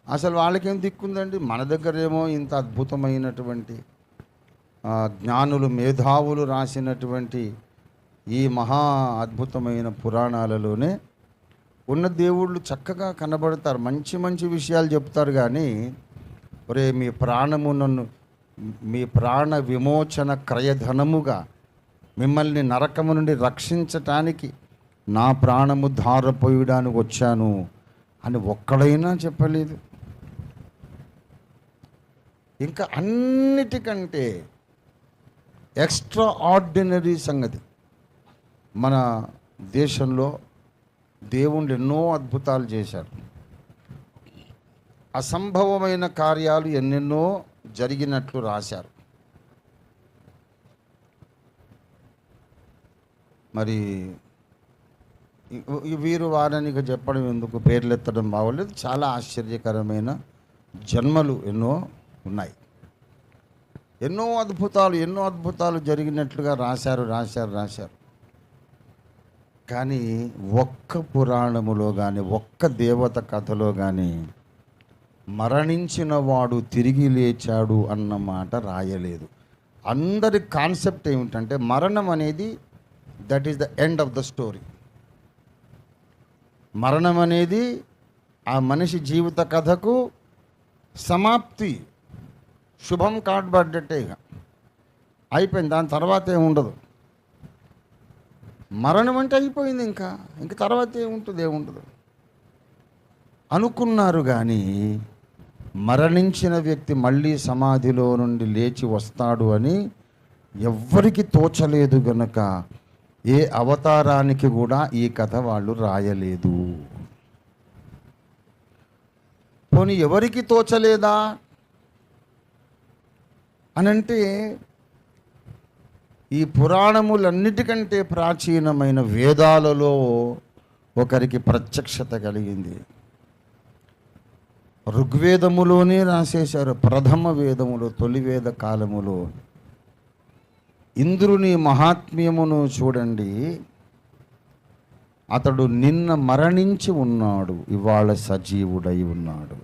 అసలు వాళ్ళకేం దిక్కుందండి? మన దగ్గరేమో ఇంత అద్భుతమైనటువంటి జ్ఞానులు మేధావులు రాసినటువంటి ఈ మహా అద్భుతమైన పురాణాలలోనే ఉన్న దేవుళ్ళు చక్కగా కనబడతారు, మంచి మంచి విషయాలు చెప్తారు. కానీ ఒరే మీ ప్రాణ విమోచన క్రయధనముగా మిమ్మల్ని నరకము నుండి రక్షించటానికి నా ప్రాణము ధారపోయడానికి వచ్చాను అని ఒక్కడైనా చెప్పలేదు. ఇంకా అన్నిటికంటే ఎక్స్ట్రా ఆర్డినరీ సంగతి, మన దేశంలో దేవుళ్ళు ఎన్నో అద్భుతాలు చేశారు. అసంభవమైన కార్యాలు ఎన్నెన్నో జరిగినట్లు రాశారు. మరి వీరు వారని చెప్పడం ఎందుకు, పేర్లు ఎత్తడం బాగోలేదు. చాలా ఆశ్చర్యకరమైన జన్మలు ఎన్నో ఉన్నాయి. ఎన్నో అద్భుతాలు జరిగినట్లుగా రాశారు. కానీ ఒక్క పురాణములో కానీ ఒక్క దేవత కథలో కానీ మరణించిన వాడు తిరిగి లేచాడు అన్నమాట రాయలేదు. అందరి కాన్సెప్ట్ ఏమిటంటే మరణం అనేది that is the end of the story. మరణం అనేది ఆ మనిషి జీవిత కథకు సమాప్తి, శుభం కాటబడ్డట్టే, ఇక అయిపోయింది. దాని తర్వాత ఏముండదు. మరణం అంటే అయిపోయింది, ఇంకా తర్వాత ఏముండదు అనుకున్నారు. కానీ మరణించిన వ్యక్తి మళ్ళీ సమాధిలో నుండి లేచి వస్తాడు అని ఎవ్వరికి తోచలేదు గనుక ఏ అవతారానికి కూడా ఈ కథ వాళ్ళు రాయలేదు. పోనీ ఎవరికి తోచలేదా అనంటే, ఈ పురాణములన్నిటికంటే ప్రాచీనమైన వేదాలలో ఒకరికి ప్రత్యక్షత కలిగింది. ఋగ్వేదములోనే రాసేశారు. ప్రథమ వేదములో, తొలి వేద కాలములో ఇంద్రుని మహాత్మ్యమును చూడండి. అతడు నిన్న మరణించి ఉన్నాడు, ఇవాళ సజీవుడై ఉన్నాడు.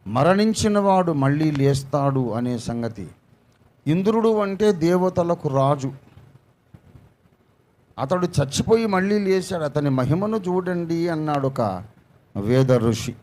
మరణించిన వాడు మళ్ళీ లేస్తాడు అనే సంగతి. ఇంద్రుడు అంటే దేవతలకు రాజు. అతడు చచ్చిపోయి మళ్ళీ లేచాడు. అతని మహిమను చూడండి అన్నాడు ఒక వేద ఋషి.